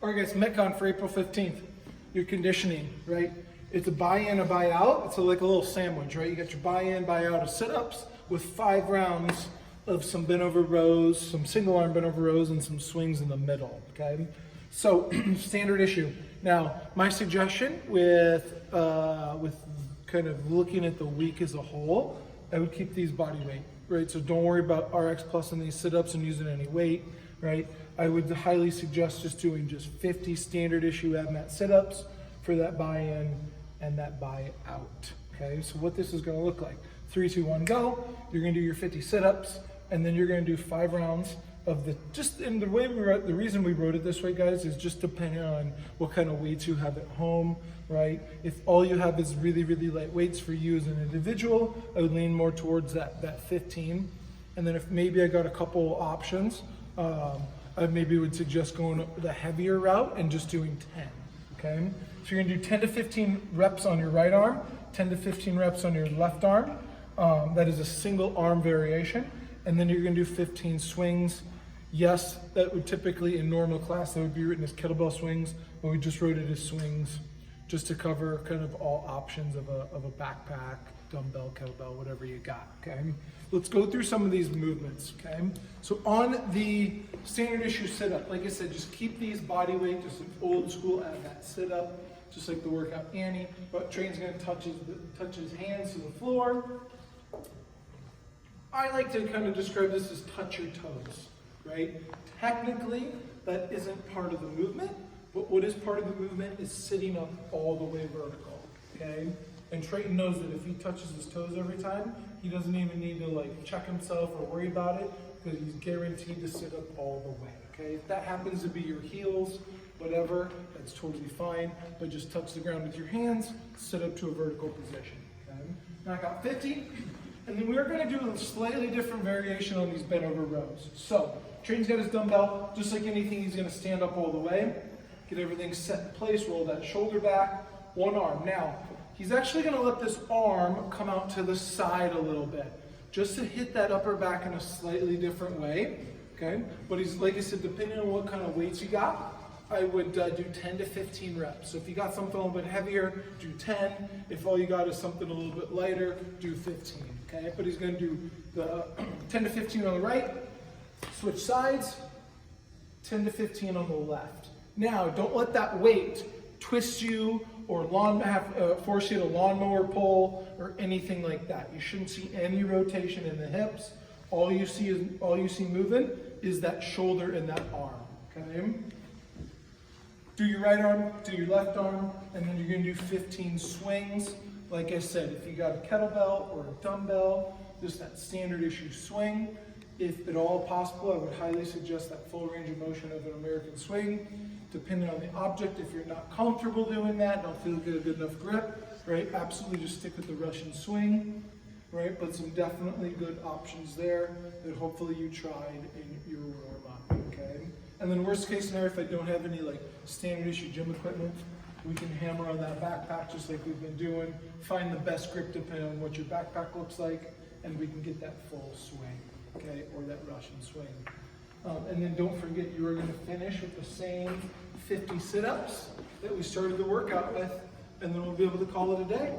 All right, guys, Metcon for April 15th. Your conditioning, right? It's a buy-in, a buy-out. It's like a little sandwich, right? You got your buy-in, buy-out of sit-ups with 5 rounds of some bent over rows, some single arm bent over rows, and some swings in the middle, okay? So, standard issue. Now, my suggestion with kind of looking at the week as a whole, I would keep these body weight, right? So don't worry about RX plus in these sit-ups and using any weight, right? I would highly suggest just doing just 50 standard issue ab mat sit-ups for that buy-in and that buy-out, okay? So what this is gonna look like, 3, 2, 1, go. You're gonna do your 50 sit-ups, and then you're gonna do 5 rounds of and the way the reason we wrote it this way, guys, is just depending on what kind of weights you have at home, right? If all you have is really, really light weights for you as an individual, I would lean more towards that 15. And then if maybe I got a couple options, I maybe would suggest going the heavier route and just doing 10, okay? So you're gonna do 10 to 15 reps on your right arm, 10 to 15 reps on your left arm. That is a single arm variation. And then you're gonna do 15 swings. Yes, that would typically in normal class, that would be written as kettlebell swings, but we just wrote it as swings just to cover kind of all options of a backpack, dumbbell, kettlebell, whatever you got, okay? Let's go through some of these movements, okay? So on the standard issue sit-up, like I said, just keep these body weight, just an old school ab mat sit-up, just like the workout Annie, but Train's gonna touch his hands to the floor. I like to kind of describe this as touch your toes, right? Technically, that isn't part of the movement, but what is part of the movement is sitting up all the way vertical, okay? And Trayton knows that if he touches his toes every time, he doesn't even need to like check himself or worry about it because he's guaranteed to sit up all the way, okay? If that happens to be your heels, whatever, that's totally fine, but just touch the ground with your hands, sit up to a vertical position, okay? Now I got 50, and then we're gonna do a slightly different variation on these bent over rows. So, Trayton's got his dumbbell, just like anything, he's gonna stand up all the way, get everything set in place, roll that shoulder back, one arm. Now, he's actually gonna let this arm come out to the side a little bit, just to hit that upper back in a slightly different way, okay? But he's, like I said, depending on what kind of weights you got, I would do 10 to 15 reps. So if you got something a little bit heavier, do 10. If all you got is something a little bit lighter, do 15, okay? But he's gonna do the 10 to 15 on the right, switch sides, 10 to 15 on the left. Now, don't let that weight twist you or force you to lawnmower pull or anything like that. You shouldn't see any rotation in the hips. All you see moving is that shoulder and that arm, okay? Do your right arm, do your left arm, and then you're gonna do 15 swings. Like I said, if you got a kettlebell or a dumbbell, just that standard issue swing. If at all possible, I would highly suggest that full range of motion of an American swing. Depending on the object, if you're not comfortable doing that, don't feel good enough grip, right? Absolutely just stick with the Russian swing, right? But some definitely good options there that hopefully you tried in your warm-up, okay? And then worst case scenario, if I don't have any like standard issue gym equipment, we can hammer on that backpack just like we've been doing, find the best grip depending on what your backpack looks like, and we can get that full swing, okay? Or that Russian swing. And then don't forget, you are gonna finish with the same 50 sit-ups that we started the workout with, and then we'll be able to call it a day.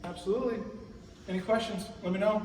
Absolutely. Any questions? Let me know.